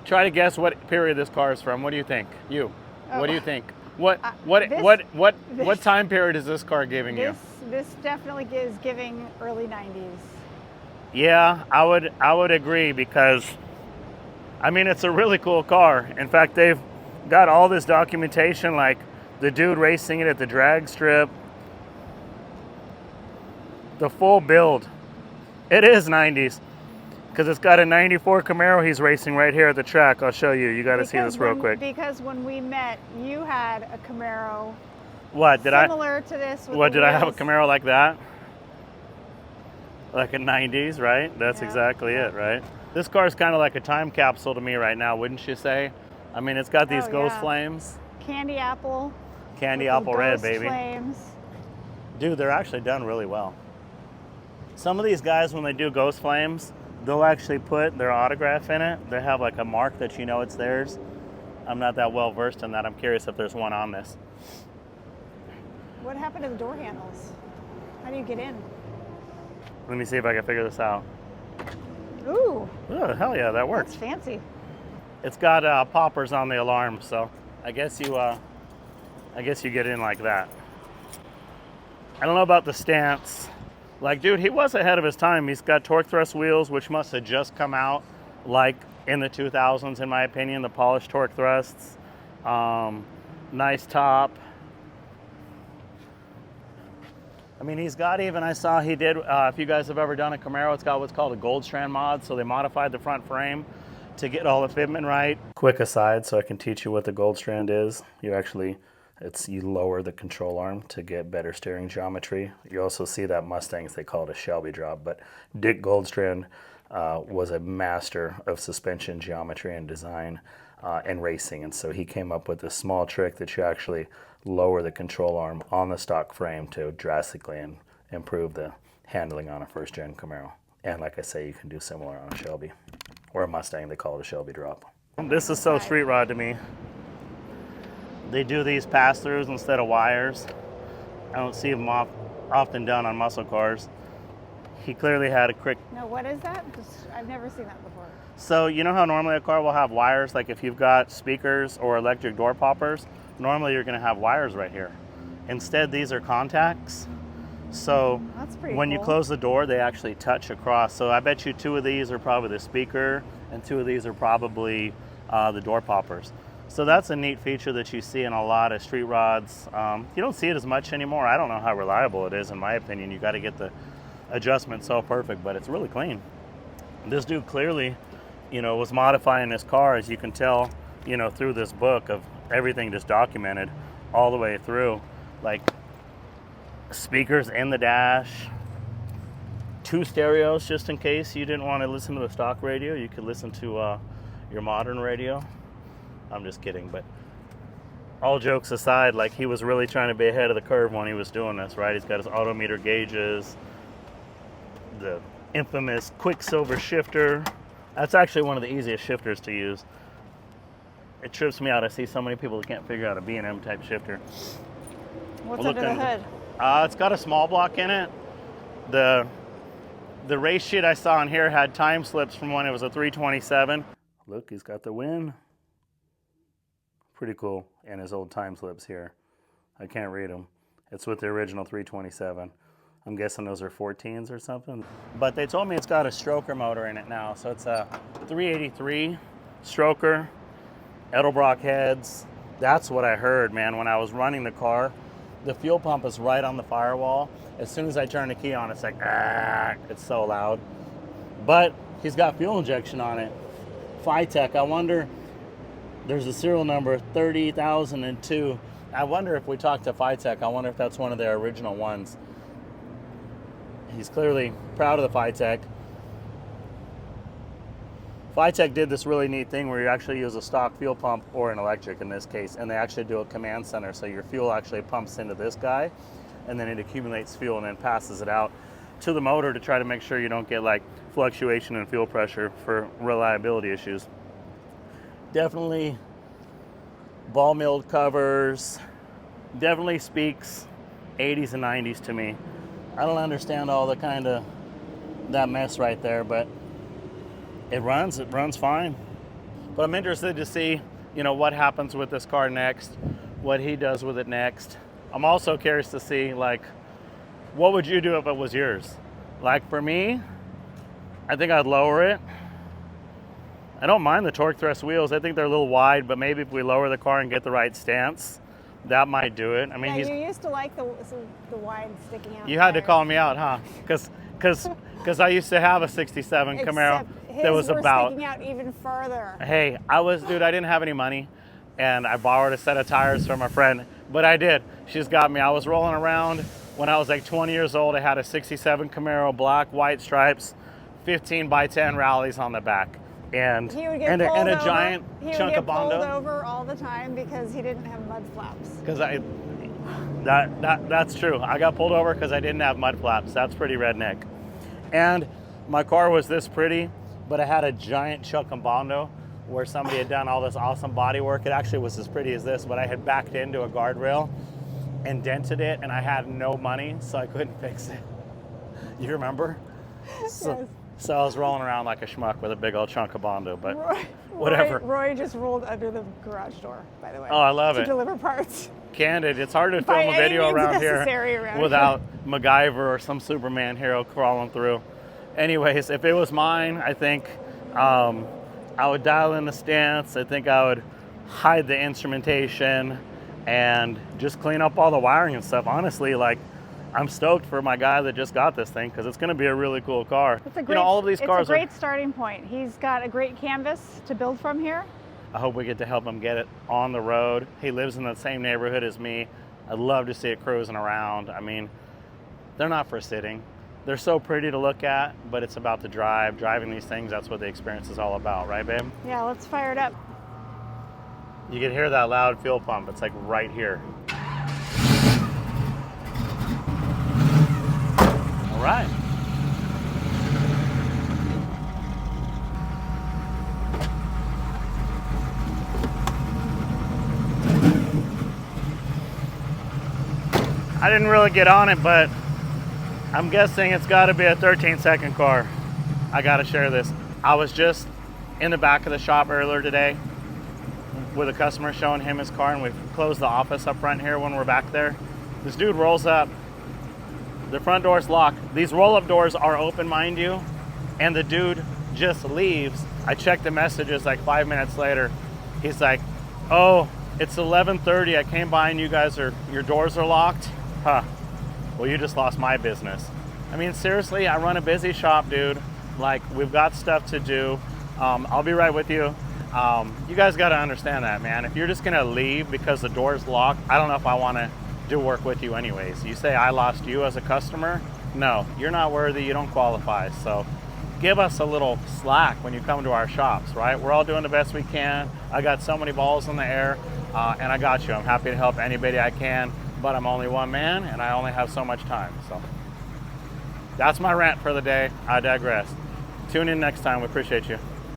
Try to guess what period this car is from. What do you think? You. Oh. What do you think? What time period is this car giving you? This definitely is giving early 90s. Yeah, I would agree because I mean it's a really cool car. In fact, they've got all this documentation like the dude racing it at the drag strip. The full build. It is 90s. Because it's got a 94 Camaro he's racing right here at the track. I'll show you. You got to see this real quick. Because when we met, you had a Camaro. What did similar to this? What did I have a Camaro like that? Like a 90s, right? That's exactly it, right? This car is kind of like a time capsule to me right now, wouldn't you say? I mean, it's got these ghost flames. Candy apple. Candy apple red, baby. Flames. Dude, they're actually done really well. Some of these guys, when they do ghost flames, they'll actually put their autograph in it. They have like a mark that you know it's theirs. I'm not that well versed in that. I'm curious if there's one on this. What happened to the door handles? How do you get in? Let me see if I can figure this out. Ooh. Oh, hell yeah, that works. That's fancy. It's got poppers on the alarm, so I guess you get in like that. I don't know about the stance. Like, dude, he was ahead of his time. He's got torque thrust wheels, which must have just come out, like, in the 2000s, in my opinion, the polished torque thrusts. Nice top. I mean, he's got even, I saw he did, if you guys have ever done a Camaro, it's got what's called a gold strand mod, so they modified the front frame to get all the fitment right. Quick aside, so I can teach you what the gold strand is. You lower the control arm to get better steering geometry. You also see that Mustangs, they call it a Shelby drop, but Dick Goldstrand was a master of suspension geometry and design and racing, and so he came up with this small trick that you actually lower the control arm on the stock frame to drastically improve the handling on a first-gen Camaro. And like I say, you can do similar on a Shelby or a Mustang. They call it a Shelby drop. This is so street rod to me. They do these pass-throughs instead of wires. I don't see them often done on muscle cars. He clearly had a quick... No, what is that? I've never seen that before. So you know how normally a car will have wires, like if you've got speakers or electric door poppers, normally you're going to have wires right here. Instead, these are contacts. So when you close the door, they actually touch across. So I bet you 2 of these are probably the speaker and 2 of these are probably the door poppers. So that's a neat feature that you see in a lot of street rods. You don't see it as much anymore. I don't know how reliable it is, in my opinion. You got to get the adjustment so perfect, but it's really clean. This dude clearly, was modifying this car, as you can tell, through this book of everything just documented all the way through. Like speakers in the dash, 2 stereos just in case you didn't want to listen to the stock radio. You could listen to your modern radio. I'm just kidding, but all jokes aside, like he was really trying to be ahead of the curve when he was doing this, right? He's got his odometer gauges, the infamous Quicksilver shifter. That's actually one of the easiest shifters to use. It trips me out. I see so many people that can't figure out a B&M type shifter. What's under the hood? It's got a small block in it. The race sheet I saw in here had time slips from when it was a 327. Look, he's got the win. Pretty cool. And his old time slips here. I can't read them. It's with the original 327. I'm guessing those are 14s or something. But they told me it's got a stroker motor in it now. So it's a 383 stroker, Edelbrock heads. That's what I heard, man, when I was running the car. The fuel pump is right on the firewall. As soon as I turn the key on, it's like, it's so loud. But he's got fuel injection on it. Phytech, I wonder, there's a serial number 30,002. I wonder if we talk to Phytech, I wonder if that's one of their original ones. He's clearly proud of the Phytech. Phytech did this really neat thing where you actually use a stock fuel pump, or an electric in this case, and they actually do a command center. So your fuel actually pumps into this guy, and then it accumulates fuel and then passes it out to the motor to try to make sure you don't get like fluctuation in fuel pressure for reliability issues. Definitely ball milled covers, definitely speaks 80s and 90s to me. I don't understand all the kind of that mess right there, but it runs fine. But I'm interested to see, you know, what happens with this car next, what he does with it next. I'm also curious to see, like, what would you do if it was yours? Like for me, I think I'd lower it. I don't mind the torque thrust wheels. I think they're a little wide, but maybe if we lower the car and get the right stance, that might do it. I mean, yeah, you used to like the wide sticking out. You had to call me out, huh? Because I used to have a 67 Camaro that was about sticking out even further. Hey, dude, I didn't have any money, and I borrowed a set of tires from a friend, but I did. She's got me. I was rolling around when I was like 20 years old. I had a 67 Camaro, black, white stripes, 15 by 10 rallies on the back. And he would get and a giant chunk of Bondo. He would get pulled over all the time because he didn't have mud flaps. Because that's true. I got pulled over because I didn't have mud flaps. That's pretty redneck. And my car was this pretty, but I had a giant chunk of Bondo where somebody had done all this awesome body work. It actually was as pretty as this, but I had backed into a guardrail and dented it, and I had no money, so I couldn't fix it. You remember? So, yes. So I was rolling around like a schmuck with a big old chunk of Bondo, but whatever. Roy just rolled under the garage door, by the way. Oh, I love it. To deliver parts. Candid, it's hard to film a video around here without MacGyver or some Superman hero crawling through. Anyways, if it was mine, I think I would dial in the stance. I think I would hide the instrumentation and just clean up all the wiring and stuff. Honestly, like, I'm stoked for my guy that just got this thing because it's going to be a really cool car. It's a great, you know, all of these cars it's a great starting point. He's got a great canvas to build from here. I hope we get to help him get it on the road. He lives in the same neighborhood as me. I'd love to see it cruising around. I mean, they're not for sitting. They're so pretty to look at, but it's about the drive. Driving these things, that's what the experience is all about, right, babe? Yeah, let's fire it up. You can hear that loud fuel pump. It's like right here. All right. I didn't really get on it, but I'm guessing it's got to be a 13-second car. I got to share this. I was just in the back of the shop earlier today with a customer showing him his car, and we've closed the office up front here when we're back there. This dude rolls up. The front door's locked. These roll-up doors are open, mind you, and the dude just leaves. I checked the messages like 5 minutes later. He's like, oh, it's 11:30. I came by and your doors are locked. Huh. Well, you just lost my business. I mean, seriously, I run a busy shop, dude. Like, we've got stuff to do. I'll be right with you. You guys got to understand that, man. If you're just going to leave because the door's locked, I don't know if I want to do work with you anyways. You say I lost you as a customer? No, you're not worthy. You don't qualify. So give us a little slack when you come to our shops, right? We're all doing the best we can. I got so many balls in the air, and I got you. I'm happy to help anybody I can, but I'm only one man, and I only have so much time. So that's my rant for the day. I digress. Tune in next time. We appreciate you.